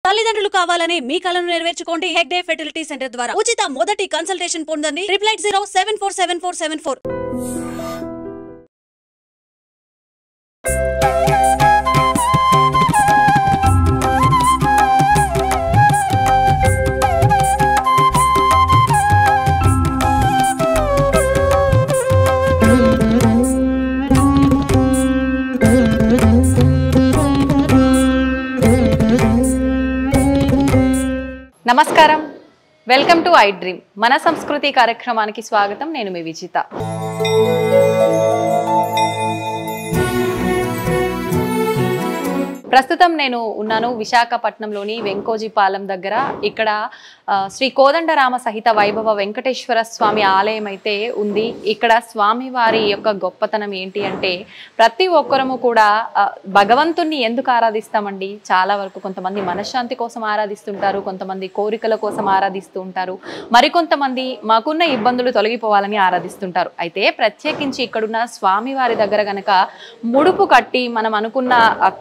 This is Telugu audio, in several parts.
తల్లిదండ్రులు కావాలనే మీ కలను నెరవేర్చుకోండి హెగ్డే ఫెర్టిలిటీ సెంటర్ ద్వారా ఉచిత మొదటి కన్సల్టేషన్ పొందండి 8807474474. నమస్కారం, వెల్కమ్ టు ఐ డ్రీమ్. మన సంస్కృతి కార్యక్రమానికి స్వాగతం. నేను మీ విజిత. ప్రస్తుతం నేను ఉన్నాను విశాఖపట్నంలోని వెంకోజీపాలెం దగ్గర. ఇక్కడ శ్రీ కోదండరామ సహిత వైభవ వెంకటేశ్వర స్వామి ఆలయం అయితే ఉంది. ఇక్కడ స్వామివారి యొక్క గొప్పతనం ఏంటి అంటే, ప్రతి ఒక్కరము కూడా భగవంతుణ్ణి ఎందుకు ఆరాధిస్తామండి? చాలా వరకు కొంతమంది మనశ్శాంతి కోసం ఆరాధిస్తుంటారు, కొంతమంది కోరికల కోసం ఆరాధిస్తూ ఉంటారు, మరికొంతమంది మాకున్న ఇబ్బందులు తొలగిపోవాలని ఆరాధిస్తుంటారు. అయితే ప్రత్యేకించి ఇక్కడున్న స్వామివారి దగ్గర గనక ముడుపు కట్టి మనం అనుకున్న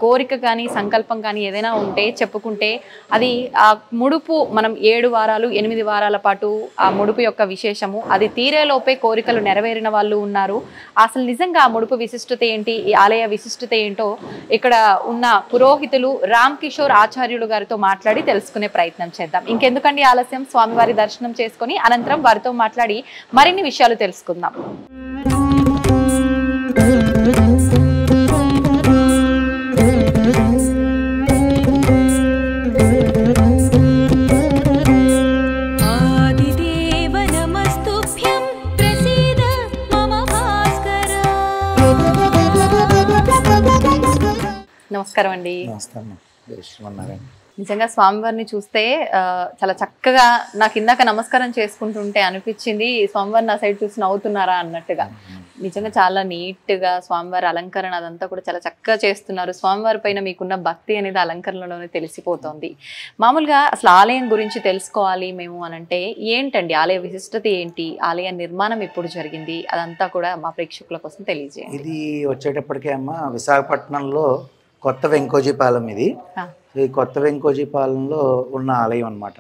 కోరిక కానీ సంకల్పం కానీ ఏదైనా ఉంటే చెప్పుకుంటే, అది ఆ ముడుపు మనం 7 వారాలు 8 వారాల పాటు ఆ ముడుపు యొక్క విశేషము, అది తీరేలోపే కోరికలు నెరవేరిన వాళ్ళు ఉన్నారు. అసలు నిజంగా ఆ ముడుపు విశిష్టత ఏంటి, ఈ ఆలయ విశిష్టత ఏంటో ఇక్కడ ఉన్న పురోహితులు రామ్ కిషోర్ ఆచార్యులు గారితో మాట్లాడి తెలుసుకునే ప్రయత్నం చేద్దాం. ఇంకెందుకండి ఆలస్యం, స్వామివారి దర్శనం చేసుకొని అనంతరం వారితో మాట్లాడి మరిన్ని విషయాలు తెలుసుకుందాం. నమస్కారం అండి. నిజంగా స్వామివారిని చూస్తే చాలా చక్కగా, నాకు ఇందాక నమస్కారం చేసుకుంటుంటే అనిపించింది స్వామివారి నా సైడ్ చూసి నవ్వుతున్నారా అన్నట్టుగా. నిజంగా చాలా నీట్గా స్వామివారి అలంకరణ అదంతా కూడా చాలా చక్కగా చేస్తున్నారు. స్వామివారి పైన మీకున్న భక్తి అనేది అలంకరణలోనే తెలిసిపోతుంది. మామూలుగా అసలు ఆలయం గురించి తెలుసుకోవాలి మేము అనంటే ఏంటండి, ఆలయ విశిష్టత ఏంటి, ఆలయ నిర్మాణం ఎప్పుడు జరిగింది, అదంతా కూడా మా ప్రేక్షకుల కోసం తెలియజేయండి. ఇది వచ్చేటప్పటికే అమ్మ విశాఖపట్నంలో కొత్త వెంకోజీపాలెం. ఇది ఈ కొత్త వెంకోజీపాలెంలో ఉన్న ఆలయం అన్నమాట.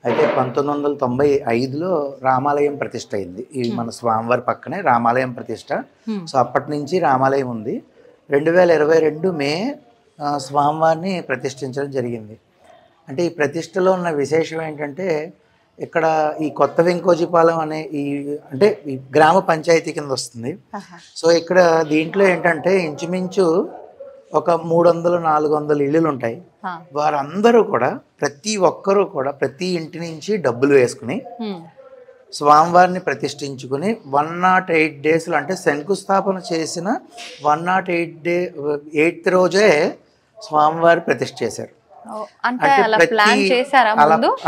అయితే 1995లో రామాలయం ప్రతిష్ట అయింది. ఈ మన స్వామివారి పక్కనే రామాలయం ప్రతిష్ట. సో అప్పటి నుంచి రామాలయం ఉంది. 2022 మే స్వామివారిని ప్రతిష్ఠించడం జరిగింది. అంటే ఈ ప్రతిష్టలో ఉన్న విశేషం ఏంటంటే, ఇక్కడ ఈ కొత్త వెంకోజీపాలెం అనే అంటే ఈ గ్రామ పంచాయతీ కింద వస్తుంది. సో ఇక్కడ దీంట్లో ఏంటంటే ఇంచుమించు ఒక 300-400 ఇళ్ళు ఉంటాయి. వారందరూ కూడా ప్రతి ఒక్కరూ కూడా ప్రతి ఇంటి నుంచి డబ్బులు వేసుకుని స్వామివారిని ప్రతిష్ఠించుకుని 108 డేస్లు, అంటే శంకుస్థాపన చేసిన 108th రోజే స్వామివారి ప్రతిష్ఠ చేశారు. అంటే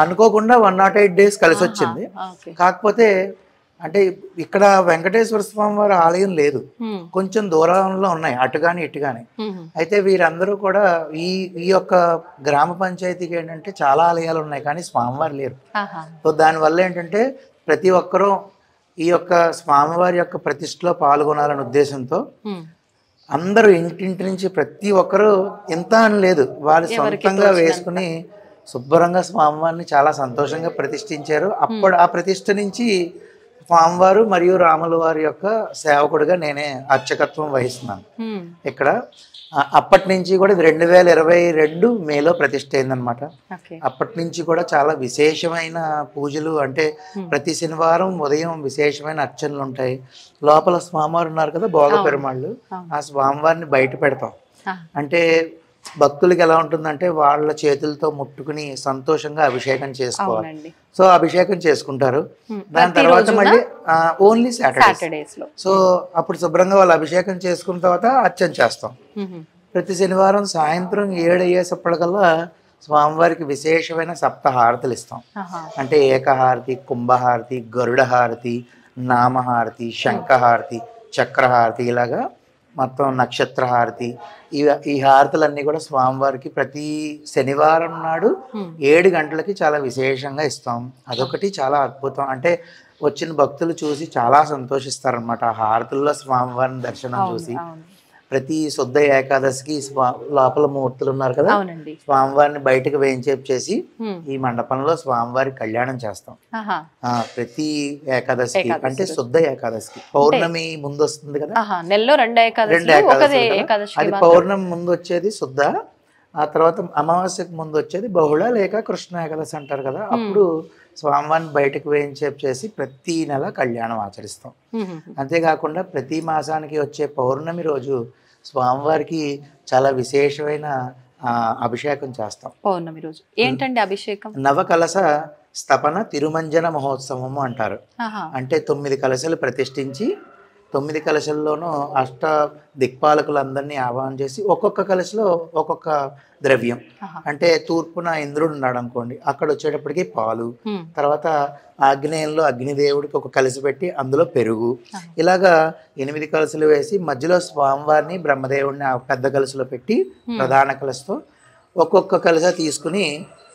అనుకోకుండా 108 డేస్ కలిసి వచ్చింది. కాకపోతే అంటే ఇక్కడ వెంకటేశ్వర స్వామి వారి ఆలయం లేదు, కొంచెం దూరంలో ఉన్నాయి, అటు కానీ ఇటు కానీ. అయితే వీరందరూ కూడా ఈ యొక్క గ్రామ పంచాయతీకి ఏంటంటే చాలా ఆలయాలు ఉన్నాయి కానీ స్వామివారు లేరు. సో దానివల్ల ఏంటంటే ప్రతి ఒక్కరూ ఈ యొక్క స్వామివారి యొక్క ప్రతిష్టలో పాల్గొనాలనే ఉద్దేశంతో అందరూ ఇంటింటి నుంచి ప్రతి ఒక్కరూ ఎంత అని లేదు, వాళ్ళు సొంతంగా వేసుకుని శుభ్రంగా స్వామివారిని చాలా సంతోషంగా ప్రతిష్ఠించారు. అప్పుడు ఆ ప్రతిష్ఠ నుంచి స్వామివారు మరియు రాముల వారి యొక్క సేవకుడిగా నేనే అర్చకత్వం వహిస్తున్నాను ఇక్కడ. అప్పటి నుంచి కూడా 2022 మేలో ప్రతిష్ఠ అయిందనమాట. అప్పటి నుంచి కూడా చాలా విశేషమైన పూజలు, అంటే ప్రతి శనివారం ఉదయం విశేషమైన అర్చనలు ఉంటాయి. లోపల స్వామివారు ఉన్నారు కదా, భోగ పెరుమాళ్ళు, ఆ స్వామివారిని బయట పెడతాం. అంటే భక్తులకి ఎలా ఉంటుందంటే వాళ్ళ చేతులతో ముట్టుకుని సంతోషంగా అభిషేకం చేసుకోవాలి. సో అభిషేకం చేసుకుంటారు. దాని తర్వాత మళ్ళీ ఓన్లీ సాటర్డేస్. సో అప్పుడు శుభ్రంగా వాళ్ళు అభిషేకం చేసుకున్న తర్వాత అర్చన చేస్తాం. ప్రతి శనివారం సాయంత్రం 7 అయ్యేసప్పటికల్లా స్వామివారికి విశేషమైన సప్తహారతులు ఇస్తాం. అంటే ఏకహారతి, కుంభహారతి, గరుడ హారతి, నామహారతి, శంఖహారతి, చక్రహారతి, ఇలాగా మొత్తం నక్షత్ర హారతి. ఈ హారతులన్నీ కూడా స్వామివారికి ప్రతి శనివారం నాడు 7 గంటలకి చాలా విశేషంగా ఇస్తాం. అదొకటి చాలా అద్భుతం. అంటే వచ్చిన భక్తులు చూసి చాలా సంతోషిస్తారనమాట ఆ హారతుల్లో స్వామివారిని దర్శనం చూసి. ప్రతి శుద్ధ ఏకాదశికి లోపల మూర్తులు ఉన్నారు కదా, అవునండి. స్వామివారిని బయటకు వేయించేపు చేసి ఈ మండపంలో స్వామివారి కళ్యాణం చేస్తాం ప్రతి ఏకాదశికి. అంటే శుద్ధ ఏకాదశికి పౌర్ణమి ముందు వస్తుంది కదా, నెలలో రెండు ఏకాదశి, అది పౌర్ణమి ముందు వచ్చేది శుద్ధ, ఆ తర్వాత అమావాస్యకు ముందు వచ్చేది బహుళ లేక కృష్ణ ఏకాదశి అంటారు కదా. అప్పుడు స్వామివారిని బయటకు వేయించేపు చేసి ప్రతి నెల కళ్యాణం ఆచరిస్తాం. అంతేకాకుండా ప్రతి మాసానికి వచ్చే పౌర్ణమి రోజు స్వామివారికి చాలా విశేషమైన అభిషేకం చేస్తాం. పౌర్ణమి రోజు ఏంటండి అభిషేకం? నవకలశ స్థపన తిరుమంజన మహోత్సవము అంటారు. అంటే 9 కలశలు ప్రతిష్ఠించి 9 కలశల్లోనూ అష్ట దిక్పాలకులందరినీ ఆహ్వానం చేసి ఒక్కొక్క కలశలో ఒక్కొక్క ద్రవ్యం, అంటే తూర్పున ఇంద్రుడు ఉన్నాడు అనుకోండి, అక్కడ వచ్చేటప్పటికి పాలు, తర్వాత ఆగ్నేయంలో అగ్నిదేవుడికి ఒక కలశ పెట్టి అందులో పెరుగు, ఇలాగా 8 కలశలు వేసి మధ్యలో స్వామివారిని బ్రహ్మదేవుడిని ఆ పెద్ద కలశలో పెట్టి ప్రధాన కలశతో ఒక్కొక్క కలశ తీసుకుని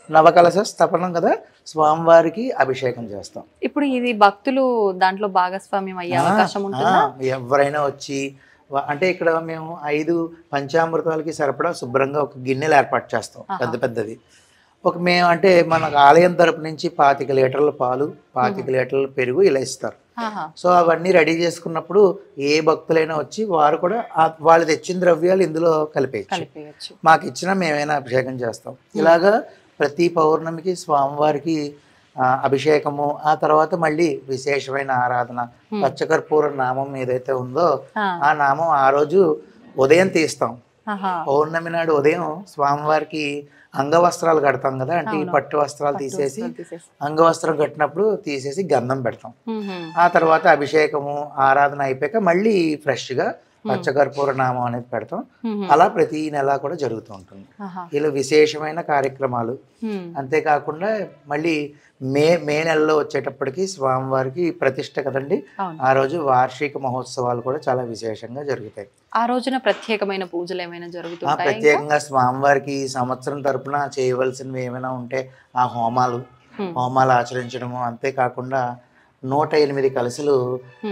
నవకలశ స్థపనం కదా స్వామివారికి అభిషేకం చేస్తాం. ఇప్పుడు ఇది భక్తులు దాంట్లో భాగస్వామ్యం అయ్యే అవకాశం ఉంటుందా? ఎవరైనా వచ్చి, అంటే ఇక్కడ మేము 5 పంచామృతాలకి సరిపడా శుభ్రంగా ఒక గిన్నెలు ఏర్పాటు చేస్తాం, పెద్ద పెద్దది. మేము అంటే మనకు ఆలయం తరపు నుంచి 25 లీటర్ల పాలు, 25 లీటర్ల పెరుగు ఇలా ఇస్తారు. సో అవన్నీ రెడీ చేసుకున్నప్పుడు ఏ భక్తులైనా వచ్చి వారు కూడా వాళ్ళు తెచ్చిన ద్రవ్యాలు ఇందులో కలిపేయచ్చు. మాకు ఇచ్చినా మేమైనా అభిషేకం చేస్తాం. ఇలాగా ప్రతి పౌర్ణమికి స్వామివారికి అభిషేకము, ఆ తర్వాత మళ్ళీ విశేషమైన ఆరాధన. పచ్చకర్పూర నామం ఏదైతే ఉందో ఆ నామం ఆ రోజు ఉదయం తీస్తాం. పౌర్ణమి నాడు ఉదయం స్వామివారికి అంగవస్త్రాలు కడతాం కదా, అంటే ఈ పట్టు వస్త్రాలు తీసేసి అంగవస్త్రం కట్టినప్పుడు తీసేసి గంధం పెడతాం. ఆ తర్వాత అభిషేకము ఆరాధన అయిపోయాక మళ్ళీ ఫ్రెష్గా పచ్చకర్పూర నామం అనేది పెడతాం. అలా ప్రతి నెల కూడా జరుగుతూ ఉంటుంది. ఇలా విశేషమైన కార్యక్రమాలు. అంతేకాకుండా మళ్ళీ మే నెలలో వచ్చేటప్పటికి స్వామివారికి ప్రతిష్ట కదండి, ఆ రోజు వార్షిక మహోత్సవాలు కూడా చాలా విశేషంగా జరుగుతాయి. ఆ రోజున ప్రత్యేకమైన పూజలు ఏమైనా జరుగుతాయి? ప్రత్యేకంగా స్వామివారికి సంవత్సరం తరపున చేయవలసినవి ఏమైనా ఉంటే ఆ హోమాలు ఆచరించడము. అంతేకాకుండా 108 కలశలు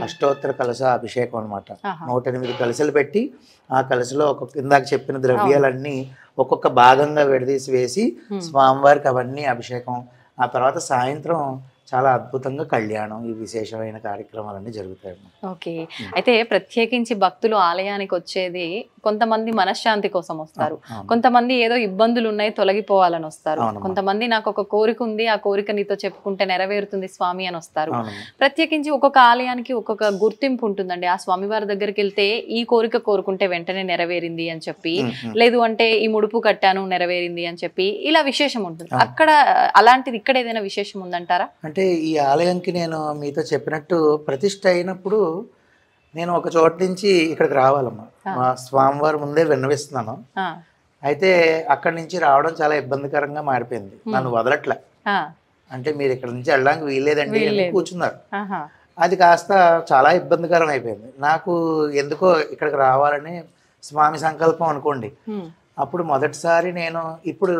అష్టోత్తర కలశ అభిషేకం అనమాట. 108 కలశలు పెట్టి ఆ కలశలో ఇందాక చెప్పిన ద్రవ్యాలన్నీ ఒక్కొక్క భాగంగా విడదీసి వేసి స్వామివారికి అవన్నీ అభిషేకం. ఆ తర్వాత సాయంత్రం చాలా అద్భుతంగా కళ్యాణం, ఈ విశేషమైన కార్యక్రమాలన్నీ జరుగుతాయి. ఓకే, అయితే ప్రత్యేకించి భక్తులు ఆలయానికి వచ్చేది కొంతమంది మనశ్శాంతి కోసం వస్తారు, కొంతమంది ఏదో ఇబ్బందులు ఉన్నాయి తొలగిపోవాలని వస్తారు, కొంతమంది నాకు ఒక కోరిక ఉంది ఆ కోరిక నీతో చెప్పుకుంటే నెరవేరుతుంది స్వామి అని వస్తారు. ప్రత్యేకించి ఒక్కొక్క ఆలయానికి ఒక్కొక్క గుర్తింపు ఉంటుందండి. ఆ స్వామివారి దగ్గరికి వెళ్తే ఈ కోరిక కోరుకుంటే వెంటనే నెరవేరింది అని చెప్పి, లేదు అంటే ఈ ముడుపు కట్టాను నెరవేరింది అని చెప్పి, ఇలా విశేషం ఉంటుంది. అక్కడ అలాంటిది ఇక్కడ ఏదైనా విశేషం ఉందంటారా? అంటే ఈ ఆలయంకి నేను మీతో చెప్పినట్టు ప్రతిష్ఠ అయినప్పుడు నేను ఒక చోట నుంచి ఇక్కడికి రావాలమ్మా, మా స్వామివారి ముందే విన్నవిస్తున్నాను. అయితే అక్కడి నుంచి రావడం చాలా ఇబ్బందికరంగా మారిపోయింది, నన్ను వదలట్లే. అంటే మీరు ఇక్కడ నుంచి వెళ్ళడానికి వీల్లేదండి అని కూర్చున్నారు. అది కాస్త చాలా ఇబ్బందికరం అయిపోయింది నాకు. ఎందుకో ఇక్కడికి రావాలని స్వామి సంకల్పం అనుకోండి. అప్పుడు మొదటిసారి నేను ఇప్పుడు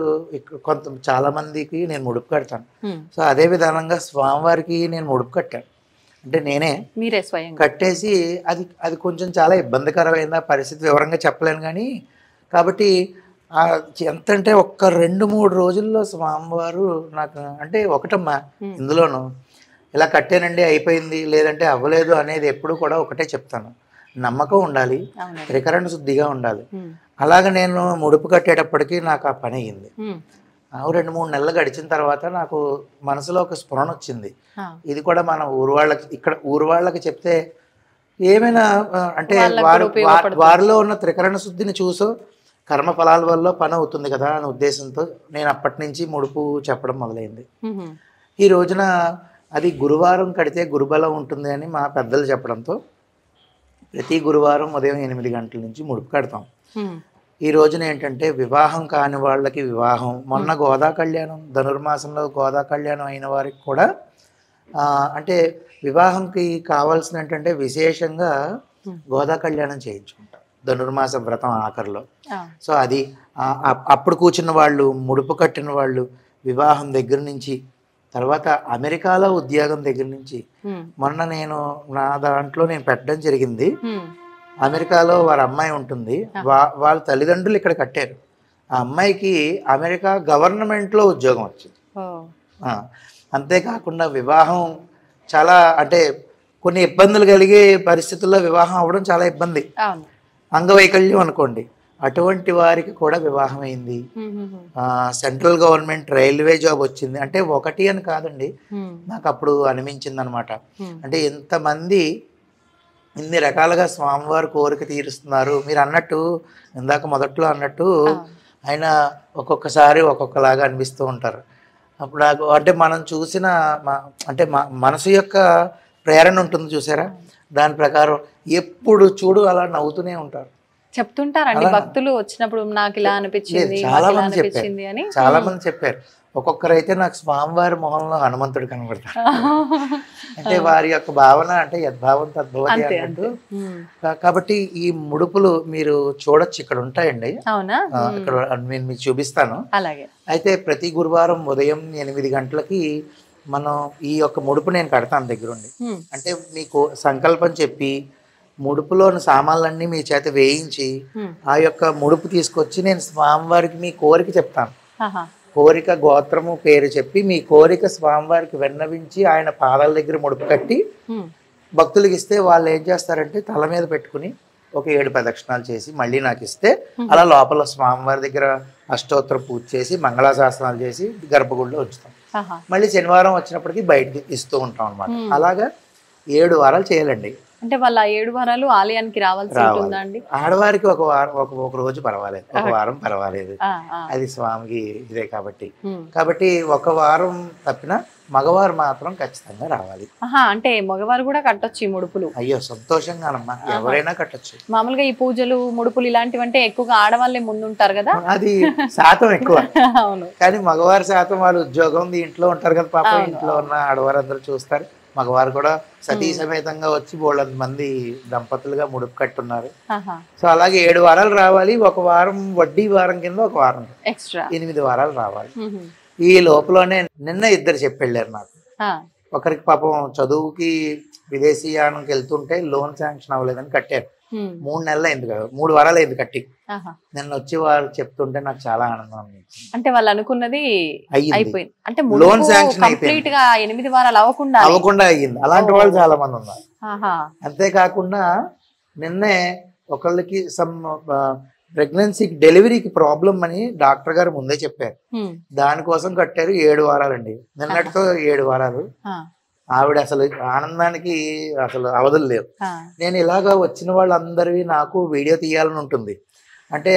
చాలా మందికి నేను ముడుపు కడతాను. సో అదే విధానంగా స్వామివారికి నేను ముడుపు కట్టాను. అంటే మీరే స్వయం కట్టేసి అది కొంచెం చాలా ఇబ్బందికరమైన పరిస్థితి, వివరంగా చెప్పలేను కానీ. కాబట్టి ఎంతంటే ఒక్క 2-3 రోజుల్లో స్వామివారు నాకు, అంటే ఒకటమ్మా ఇందులోను ఇలా కట్టానండి అయిపోయింది లేదంటే అవ్వలేదు అనేది ఎప్పుడు కూడా ఒకటే చెప్తాను, నమ్మకం ఉండాలి, త్రికరణ శుద్ధిగా ఉండాలి. అలాగ నేను ముడుపు కట్టేటప్పటికి నాకు ఆ పని అయ్యింది. 2-3 నెలలు గడిచిన తర్వాత నాకు మనసులో ఒక స్ఫురణ వచ్చింది, ఇది కూడా మన ఊరు వాళ్ళకి చెప్తే ఏమైనా అంటే వారిలో ఉన్న త్రికరణ శుద్ధిని చూసో కర్మ ఫలాల వల్ల పని అవుతుంది కదా అనే ఉద్దేశంతో నేను అప్పటి నుంచి ముడుపు చెప్పడం మొదలైంది. ఈ రోజున అది గురువారం కడితే గురుబలం ఉంటుంది అని మా పెద్దలు చెప్పడంతో ప్రతి గురువారం ఉదయం 8 గంటల నుంచి ముడుపు కడతాం. ఈ రోజున ఏంటంటే వివాహం కాని వాళ్ళకి వివాహం, మొన్న గోదా కళ్యాణం, ధనుర్మాసంలో గోదా కళ్యాణం అయిన వారికి కూడా అంటే వివాహంకి కావాల్సిన ఏంటంటే విశేషంగా గోదా కళ్యాణం చేయించుకుంటాం ధనుర్మాస వ్రతం ఆఖరిలో. సో అది అప్పుడు కూర్చున్న వాళ్ళు, ముడుపు కట్టిన వాళ్ళు, వివాహం దగ్గర నుంచి, తర్వాత అమెరికాలో ఉద్యోగం దగ్గర నుంచి, మొన్న నేను నా దాంట్లో నేను పెట్టడం జరిగింది. అమెరికాలో వారి అమ్మాయి ఉంటుంది. వాళ్ళ తల్లిదండ్రులు ఇక్కడ కట్టారు. ఆ అమ్మాయికి అమెరికా గవర్నమెంట్లో ఉద్యోగం వచ్చింది. అంతేకాకుండా వివాహం చాలా అంటే కొన్ని ఇబ్బందులు కలిగే పరిస్థితుల్లో వివాహం అవ్వడం చాలా ఇబ్బంది. అంగవైకల్యం అనుకోండి, అటువంటి వారికి కూడా వివాహం అయింది. సెంట్రల్ గవర్నమెంట్ రైల్వే జాబ్ వచ్చింది. అంటే ఒకటి అని కాదండి, నాకు అప్పుడు అనిపించింది అనమాట. అంటే ఎంతమంది ఇన్ని రకాలుగా స్వామివారి కోరిక తీరుస్తున్నారు. మీరు అన్నట్టు ఇందాక మొదట్లో అన్నట్టు ఆయన ఒక్కొక్కసారి ఒక్కొక్కలాగా అనిపిస్తూ ఉంటారు. అప్పుడు నాకు అంటే మనం చూసిన అంటే మనసు యొక్క ప్రేరణ ఉంటుంది చూసారా, దాని ప్రకారం ఎప్పుడు చూడు అలా నవ్వుతూనే ఉంటారు. చెప్తుంటారండి భక్తులు వచ్చినప్పుడు, నాకు ఇలా అనిపించింది, చాలా మంది చెప్పారు. ఒక్కొక్కరైతే నాకు స్వామివారి మొహంలో హనుమంతుడు కనబడతారు. అంటే వారి యొక్క భావన అంటే యద్భావం తద్భవతి అన్నట్టు. కాబట్టి ఈ ముడుపులు మీరు చూడొచ్చు, ఇక్కడ ఉంటాయండి. ఇక్కడ నేను మీకు చూపిస్తాను. అయితే ప్రతి గురువారం ఉదయం 8 గంటలకి మనం ఈ యొక్క ముడుపు నేను కడతాను దగ్గరుండి. అంటే మీకు సంకల్పం చెప్పి ముడుపులోని సామాన్లన్నీ మీ చేత వేయించి ఆ యొక్క ముడుపు తీసుకొచ్చి నేను స్వామివారికి మీ కోరిక చెప్తాను. కోరిక గోత్రము పేరు చెప్పి మీ కోరిక స్వామివారికి విన్నవించి ఆయన పాదాల దగ్గర ముడుపు కట్టి భక్తులకి ఇస్తే వాళ్ళు ఏం చేస్తారంటే తల మీద పెట్టుకుని ఒక 7 ప్రదక్షిణాలు చేసి మళ్ళీ నాకు ఇస్తే అలా లోపల స్వామివారి దగ్గర అష్టోత్తర పూజ చేసి మంగళాశాసనాలు చేసి గర్భగుడిలో ఉంచుతాం. మళ్ళీ శనివారం వచ్చినప్పటికీ బయటకి ఇస్తూ ఉంటాం అనమాట. అలాగా 7 వారాలు చేయాలండి. అంటే వాళ్ళ 7 వారాలు ఆలయానికి రావాల్సి ఉంటుందా అండి? ఆడవారికి ఒక వారం ఒక రోజు పర్వాలేదు, ఒక వారం పర్వాలేదు, అది స్వామికి ఇదే కాబట్టి ఒక వారం తప్పిన మగవారు మాత్రం ఖచ్చితంగా రావాలి. అంటే మగవారు కూడా కట్టొచ్చు ఈ ముడుపులు? అయ్యో సంతోషంగానమ్మా, ఎవరైనా కట్టొచ్చు. మామూలుగా ఈ పూజలు ముడుపులు ఇలాంటివి అంటే ఎక్కువగా ఆడవాళ్ళే ముందుంటారు కదా, అది శాతం ఎక్కువ. అవును, కానీ మగవారి శాతం వాళ్ళు ఉద్యోగం ఇంట్లో ఉంటారు కదా పాప, ఇంట్లో ఉన్న ఆడవారు అందరూ చూస్తారు. మగవారు కూడా సతీ సమేతంగా వచ్చి బోళ్ళంత మంది దంపతులుగా ముడుపు కట్టున్నారు. సో అలాగే 7 వారాలు రావాలి. ఒక వారం వడ్డీ వారం కింద ఒక వారం ఎక్స్ట్రా 8 వారాలు రావాలి. ఈ లోపలనే నిన్న 2 చెప్పెళ్ళారు నాకు. ఒకరికి పాపం చదువుకి విదేశీయానికి వెళ్తుంటే లోన్ శాంక్షన్ అవ్వలేదని కట్టారు. 3 నెలలు అయింది కదా, 3 వారాలు అయింది కట్టి. నిన్న వచ్చి వారు చెప్తుంటే నాకు చాలా ఆనందం అనిపించింది. అంటే వాళ్ళు అనుకున్నది అయిపోయింది. అంటే లోన్ శాంక్షన్ కంప్లీట్ గా 8 వారాలు అవ్వకుండా అయ్యింది. అలాంటి వాళ్ళు చాలా మంది ఉన్నారు. అంతేకాకుండా నిన్నే ఒకళ్ళకి సమ్ ప్రెగ్నెన్సీకి డెలివరీకి ప్రాబ్లం అని డాక్టర్ గారు ముందే చెప్పారు. దానికోసం కట్టారు 7 వారాలండి. నిన్నటితో 7 వారాలు. ఆవిడ అసలు ఆనందానికి అసలు అవధులు లేవు. నేను ఇలాగా వచ్చిన వాళ్ళందరివి నాకు వీడియో తీయాలని ఉంటుంది. అంటే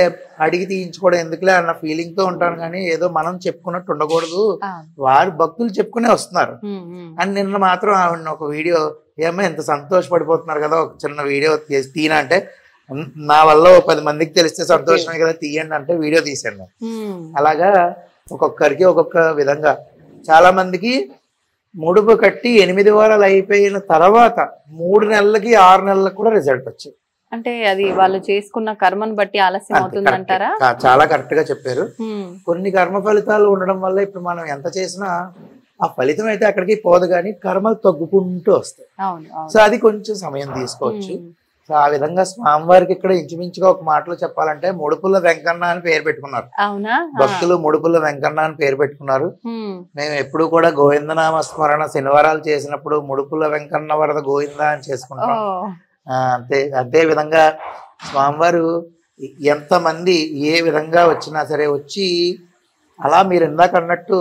అడిగి తీయించుకోవడం ఎందుకులే అన్న ఫీలింగ్ తో ఉంటాను, కానీ ఏదో మనం చెప్పుకున్నట్టు ఉండకూడదు, వారు భక్తులు చెప్పుకునే వస్తున్నారు అని. నిన్న మాత్రం ఆవిడ ఒక వీడియో, ఏమో ఎంత సంతోషపడిపోతున్నారు కదా, ఒక చిన్న వీడియో తీనా అంటే, నా వల్ల 10 మందికి తెలిస్తే సంతోషమే కదా, తీయండి అంటే వీడియో తీసాను. అలాగా ఒక్కొక్కరికి ఒక్కొక్క విధంగా. చాలా మందికి ముడుపు కట్టి 8 వారాలు అయిపోయిన తర్వాత 3 నెలలకి 6 నెలలకు కూడా రిజల్ట్ వచ్చింది. అంటే అది వాళ్ళు చేసుకున్న కర్మను బట్టి ఆలస్యం అవుతుంది అంటారా? చాలా కరెక్ట్ గా చెప్పారు. కొన్ని కర్మ ఫలితాలు ఉండడం వల్ల ఇప్పుడు మనం ఎంత చేసినా ఆ ఫలితం అయితే అక్కడికి పోదు, కానీ కర్మలు తగ్గుకుంటూ వస్తాయి. సో అది కొంచెం సమయం తీసుకోవచ్చు. సో ఆ విధంగా స్వామివారికి ఇక్కడ ఇంచుమించుగా ఒక మాటలో చెప్పాలంటే ముడుపుల వెంకన్న అని పేరు పెట్టుకున్నారు. భక్తులు ముడుపుల వెంకన్న అని పేరు పెట్టుకున్నారు. మేము ఎప్పుడు కూడా గోవిందనామ స్మరణ శనివారాలు చేసినప్పుడు ముడుపుల వెంకన్న వరద గోవింద అని చేసుకుంటాం. అదే విధంగా స్వామివారు ఎంతమంది ఏ విధంగా వచ్చినా సరే వచ్చి అలా మీరు ఇందాక అన్నట్టు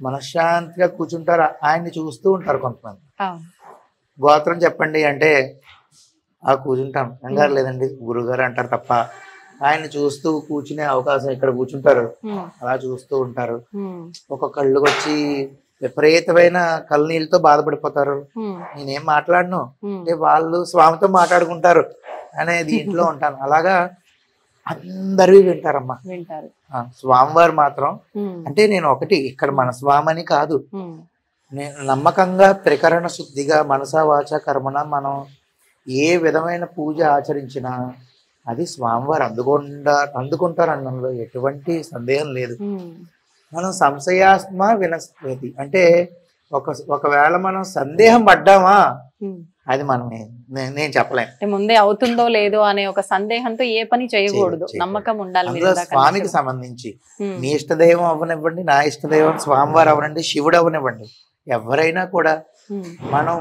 మనశ్శాంతిగా కూర్చుంటారు. ఆయన్ని చూస్తూ ఉంటారు. కొంతమంది గోత్రం చెప్పండి అంటే కూర్చుంటాం, కంగారు లేదండి గురుగారు అంటారు తప్ప ఆయన చూస్తూ కూర్చునే అవకాశం ఇక్కడ కూర్చుంటారు. అలా చూస్తూ ఉంటారు. ఒక్కొక్కళ్ళు వచ్చి విపరీతమైన కళ్ళనీళ్ళతో బాధపడిపోతారు. నేనేం మాట్లాడను అంటే వాళ్ళు స్వామితో మాట్లాడుకుంటారు అనే దీంట్లో ఉంటాను. అలాగా అందరూ వింటారమ్మా. స్వామివారు మాత్రం అంటే నేను ఒకటి ఇక్కడ మన స్వామని కాదు, నేను నమ్మకంగా త్రికరణ శుద్ధిగా మనసా వాచ కర్మణ మనం ఏ విధమైన పూజ ఆచరించినా అది స్వామివారు అందుకుంటారు అనడంలో ఎటువంటి సందేహం లేదు. మనం సంశయాస్మ వినస్పతి అంటే ఒకవేళ మనం సందేహం పడ్డామా అది మనం నేను చెప్పలేను. అంటే ముందే అవుతుందో లేదో అనే ఒక సందేహంతో ఏ పని చేయకూడదు, నమ్మకం ఉండాలి. అందులో స్వామికి సంబంధించి మీ ఇష్టదైవం అవ్వనివ్వండి, నా ఇష్టదైవం స్వామివారు అవనండి, శివుడు అవనివ్వండి, ఎవరైనా కూడా మనం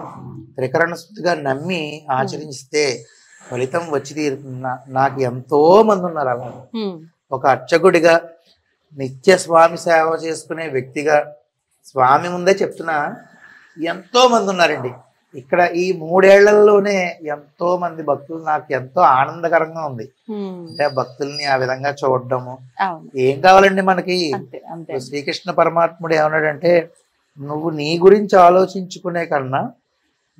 త్రికరణ శుద్ధిగా నమ్మి ఆచరిస్తే ఫలితం వచ్చి తీరుతుంది. నాకు ఎంతో మంది ఉన్నారు అలా. ఒక అర్చకుడిగా నిత్య స్వామి సేవ చేసుకునే వ్యక్తిగా స్వామి ముందే చెప్తున్నా, ఎంతో మంది ఉన్నారండి. ఇక్కడ ఈ 3 ఏళ్లలోనే ఎంతో మంది భక్తులు, నాకు ఎంతో ఆనందకరంగా ఉంది. అంటే భక్తుల్ని ఆ విధంగా చూడడము. ఏం కావాలండి మనకి? శ్రీకృష్ణ పరమాత్ముడు ఏమన్నాడంటే, నువ్వు నీ గురించి ఆలోచించుకునే కన్నా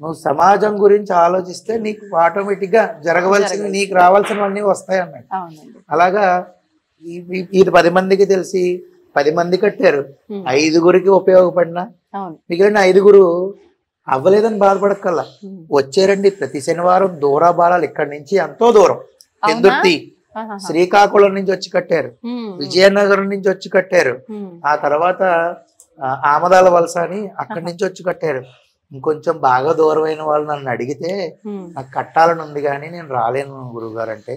నువ్వు సమాజం గురించి ఆలోచిస్తే నీకు ఆటోమేటిక్ గా జరగవలసిన, నీకు రావాల్సినవన్నీ వస్తాయి అన్నాడు. అలాగా ఇది 10 మందికి తెలిసి 10 మంది కట్టారు, 5గురికి ఉపయోగపడినా మిగిలిన 5గురు అవ్వలేదని బాధపడక్కల్లా. వచ్చారండి ప్రతి శనివారం దూరాబారాలు, ఇక్కడి నుంచి ఎంతో దూరం, ఎందుర్తి శ్రీకాకుళం నుంచి వచ్చి కట్టారు, విజయనగరం నుంచి వచ్చి కట్టారు, ఆ తర్వాత ఆమదాల వలస అని అక్కడి నుంచి వచ్చి కట్టారు. ఇంకొంచెం బాగా దూరమైన వాళ్ళు నన్ను అడిగితే నాకు కట్టాలని ఉంది కానీ నేను రాలేను గురువుగారు అంటే,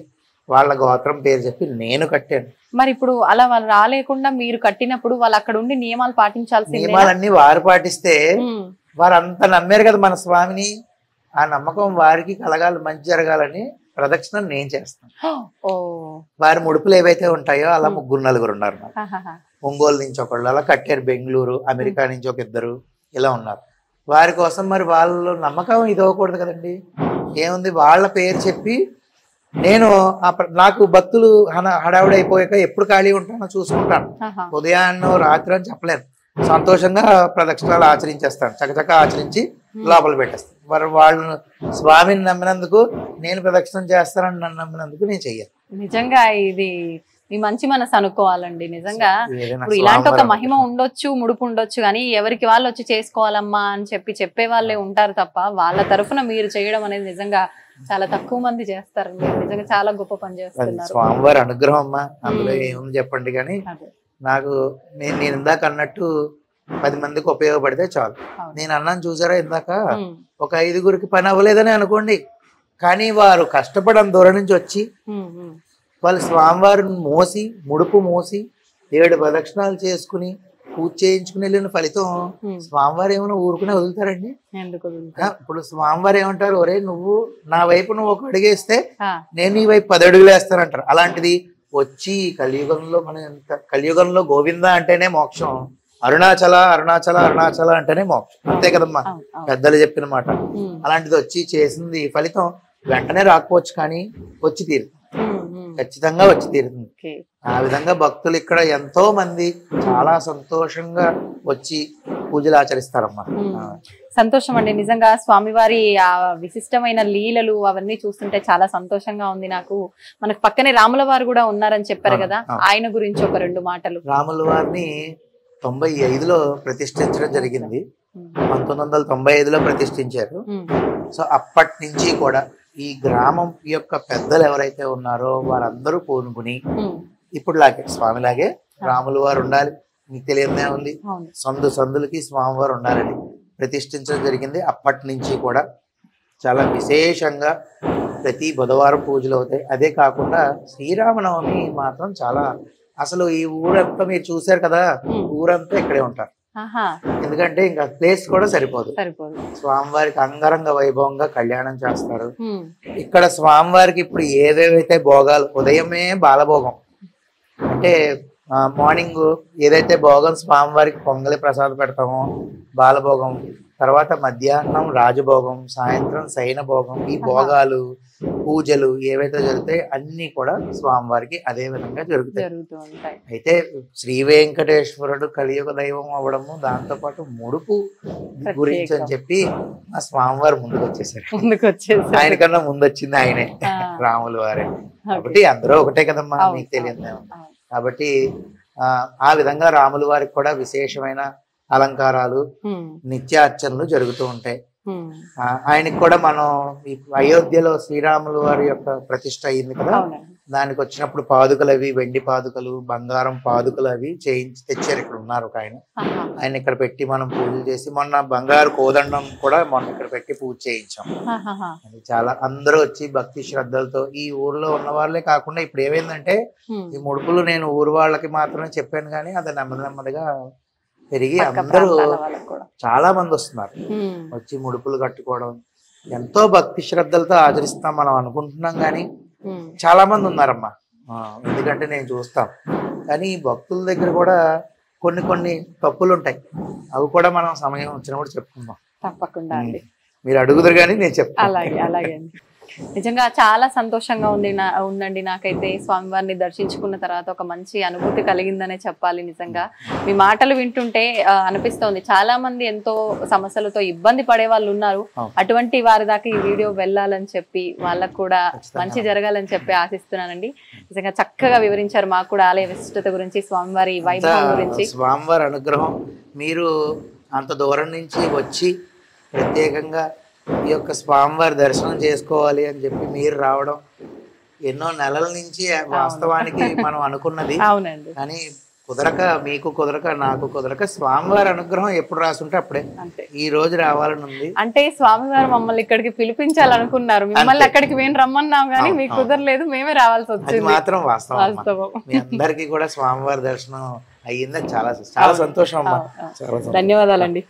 వాళ్ళ గోత్రం పేరు చెప్పి నేను కట్టాను. మరి ఇప్పుడు అలా వాళ్ళు రాలేకుండా మీరు కట్టినప్పుడు వాళ్ళు అక్కడ ఉండి నియమాలు పాటించాల్సి, నియమాలన్నీ వారు పాటిస్తే వారు అంత నమ్మారు కదా మన స్వామిని, ఆ నమ్మకం వారికి కలగాలి, మంచి జరగాలని ప్రదక్షిణ నేను చేస్తాను. వారి ముడుపులు ఏవైతే ఉంటాయో అలా 3-4 ఉన్నారు. ఒంగోలు నుంచి ఒకళ్ళు అలా కట్టారు, బెంగళూరు, అమెరికా నుంచి ఒక 2 ఇలా ఉన్నారు. వారి కోసం మరి వాళ్ళ నమ్మకం ఇది అవ్వకూడదు కదండి. ఏముంది, వాళ్ళ పేరు చెప్పి నేను నాకు భక్తులు హడావుడి అయిపోయాక ఎప్పుడు ఖాళీ ఉంటానో చూసుకుంటాను. ఉదయాన్నో రాత్రి అని చెప్పలేను, సంతోషంగా ప్రదక్షిణాలు ఆచరించేస్తాను, చకచక ఆచరించి లోపల పెట్టేస్తాను. మరి వాళ్ళు స్వామిని నమ్మినందుకు నేను ప్రదక్షిణం చేస్తానని నన్ను నమ్మినందుకు నేను చెయ్యను. నిజంగా ఇది మీ మంచి మనసు అనుకోవాలండి. నిజంగా ఇప్పుడు ఇలాంటి ఒక మహిమ ఉండొచ్చు, ముడుపు ఉండొచ్చు, కానీ ఎవరికి వాళ్ళు వచ్చి చేసుకోవాలమ్మా అని చెప్పే వాళ్ళే ఉంటారు తప్ప వాళ్ళ తరఫున మీరు చేయడం అనేది నిజంగా చాలా తక్కువ మంది చేస్తారు. మీరు నిజంగా చాలా గొప్ప పని చేస్తున్నారు. స్వామివారి అనుగ్రహం అమ్మా, అందులో ఏముంది చెప్పండి. కానీ నాకు నేను ఇందాక అన్నట్టు 10 మందికి ఉపయోగపడితే చాలు. నేను అన్నాను చూసారా ఇందాక, ఒక 5గురికి పని అవ్వలేదని అనుకోండి, కానీ వారు కష్టపడడం దూరం నుంచి వచ్చి వాళ్ళు స్వామివారిని మోసి, ముడుపు మోసి 7 ప్రదక్షిణాలు చేసుకుని పూజ చేయించుకుని వెళ్ళిన ఫలితం స్వామివారు ఏమైనా ఊరుకునే వదులుతారండి? ఇప్పుడు స్వామివారు ఏమంటారు, ఒరే నువ్వు నా వైపు నువ్వు 1 అడుగేస్తే నేను ఈ వైపు 10 అడుగులు వేస్తానంటారు. అలాంటిది వచ్చి కలియుగంలో కలియుగంలో గోవింద అంటేనే మోక్షం, అరుణాచల అరుణాచల అరుణాచల అంటేనే మోక్షం, అంతే కదమ్మా పెద్దలు చెప్పిన మాట. అలాంటిది వచ్చి చేసింది ఫలితం వెంటనే రాకపోవచ్చు, కానీ వచ్చి తీరుతుంది, ఖచ్చితంగా వచ్చి తీరుతుంది. ఆ విధంగా భక్తులు ఇక్కడ ఎంతో మంది చాలా సంతోషంగా వచ్చి పూజలు ఆచరిస్తారమ్మా. సంతోషం అండి. నిజంగా స్వామివారి ఆ విశిష్టమైన లీలలు అవన్నీ చూస్తుంటే చాలా సంతోషంగా ఉంది నాకు. మనకు పక్కనే రాముల వారు కూడా ఉన్నారని చెప్పారు కదా, ఆయన గురించి ఒక 2 మాటలు. రాముల వారిని 95లో ప్రతిష్ఠించడం జరిగింది, 1995లో ప్రతిష్ఠించారు. సో అప్పటి నుంచి కూడా ఈ గ్రామం యొక్క పెద్దలు ఎవరైతే ఉన్నారో వారందరూ పూనుకుని ఇప్పుడు లాగే స్వామిలాగే రాముల వారు ఉండాలి, మీకు తెలియదే ఉంది, సందులకి స్వామివారు ఉండాలని ప్రతిష్ఠించడం జరిగింది. అప్పటి నుంచి కూడా చాలా విశేషంగా ప్రతి బుధవారం పూజలు అవుతాయి. అదే కాకుండా శ్రీరామనవమి మాత్రం చాలా, అసలు ఈ ఊరంతా మీరు చూసారు కదా, ఊరంతా ఇక్కడే ఉంటారు. ఎందుకంటే ఇంకా ప్లేస్ కూడా సరిపోదు. స్వామివారికి అంగరంగ వైభవంగా కళ్యాణం చేస్తారు. ఇక్కడ స్వామివారికి ఇప్పుడు ఏవేవైతే భోగాలు, ఉదయమే బాలభోగం అంటే మార్నింగ్ ఏదైతే భోగం స్వామివారికి పొంగలి ప్రసాదం పెడతామో బాలభోగం, తర్వాత మధ్యాహ్నం రాజభోగం, సాయంత్రం శయన భోగం, ఈ భోగాలు పూజలు ఏవైతే జరుగుతాయి అన్ని కూడా స్వామివారికి అదే విధంగా జరుగుతాయి. అయితే శ్రీ వెంకటేశ్వరుడు కలియుగ దైవం అవ్వడము, దాంతో పాటు ముడుపు గురించి అని చెప్పి ఆ స్వామివారు ముందుకు వచ్చేసారు. ఆయనకన్నా ముందు వచ్చింది ఆయనే, రాముల వారే. కాబట్టి అందరూ ఒకటే కదమ్మా, మీకు తెలియదు. కాబట్టి ఆ విధంగా రాముల వారికి కూడా విశేషమైన అలంకారాలు, నిత్యార్చనలు జరుగుతూ ఉంటాయి. ఆయనకి కూడా మనం అయోధ్యలో శ్రీరాముల వారి యొక్క ప్రతిష్ట అయింది కదా, దానికి వచ్చినప్పుడు పాదుకలు అవి, వెండి పాదుకలు, బంగారం పాదుకలు అవి చేయించి తెచ్చారు. ఇక్కడ ఉన్నారు ఒక ఆయన, ఆయన ఇక్కడ పెట్టి మనం పూజలు చేసి, మొన్న బంగారు కోదండం కూడా మొన్న ఇక్కడ పెట్టి పూజ చేయించాం. అది చాలా అందరూ వచ్చి భక్తి శ్రద్ధలతో, ఈ ఊర్లో ఉన్న వాళ్ళే కాకుండా ఇప్పుడు ఏమైందంటే ఈ ముడుపులు నేను ఊరు వాళ్ళకి మాత్రమే చెప్పాను, కానీ అది నెమ్మది నెమ్మదిగా పెరిగి అందరూ చాలా మంది వస్తున్నారు. వచ్చి ముడుపులు కట్టుకోవడం, ఎంతో భక్తి శ్రద్ధలతో ఆచరిస్తాం మనం అనుకుంటున్నాం, కానీ చాలా మంది ఉన్నారమ్మా. ఎందుకంటే నేను చూస్తాం, కానీ ఈ భక్తుల దగ్గర కూడా కొన్ని తప్పులు ఉంటాయి. అవి కూడా మనం సమయం వచ్చినప్పుడు చెప్పుకుందాం. తప్పకుండా అండి, మీరు అడుగుదరు కానీ నేను చెప్తాను. అలాగే అలాగే అండి. నిజంగా చాలా సంతోషంగా ఉందండి నాకైతే. స్వామివారిని దర్శించుకున్న తర్వాత ఒక మంచి అనుభూతి కలిగిందనే చెప్పాలి. నిజంగా మీ మాటలు వింటుంటే అనిపిస్తోంది, చాలా మంది ఎంతో సమస్యలతో ఇబ్బంది పడే వాళ్ళు ఉన్నారు. అటువంటి వారి దాకా ఈ వీడియో వెళ్ళాలని చెప్పి, వాళ్ళకు కూడా మంచి జరగాలని చెప్పి ఆశిస్తున్నానండి. నిజంగా చక్కగా వివరించారు మాకు కూడా ఆలయ విశిష్టత గురించి, స్వామివారి వైభవం గురించి. స్వామివారి అనుగ్రహం, మీరు అంత దూరం నుంచి వచ్చి ప్రత్యేకంగా ఈ యొక్క స్వామివారి దర్శనం చేసుకోవాలి అని చెప్పి మీరు రావడం, ఎన్నో నెలల నుంచి వాస్తవానికి మనం అనుకున్నది, కానీ కుదరక, మీకు కుదరక, నాకు కుదరక, స్వామివారి అనుగ్రహం ఎప్పుడు రాసుంటే అప్పుడే ఈ రోజు రావాలని ఉంది. అంటే స్వామివారు మమ్మల్ని ఇక్కడికి పిలిపించాలనుకున్నారు, మిమ్మల్ని అక్కడికి మేము రమ్మన్నాం కానీ మీకు కుదరలేదు, మేమే రావాల్సి వచ్చింది. మాత్రం వాస్తవం. మీ అందరికీ కూడా స్వామివారి దర్శనం అయ్యిందని చాలా చాలా సంతోషం అమ్మా. ధన్యవాదాలండి.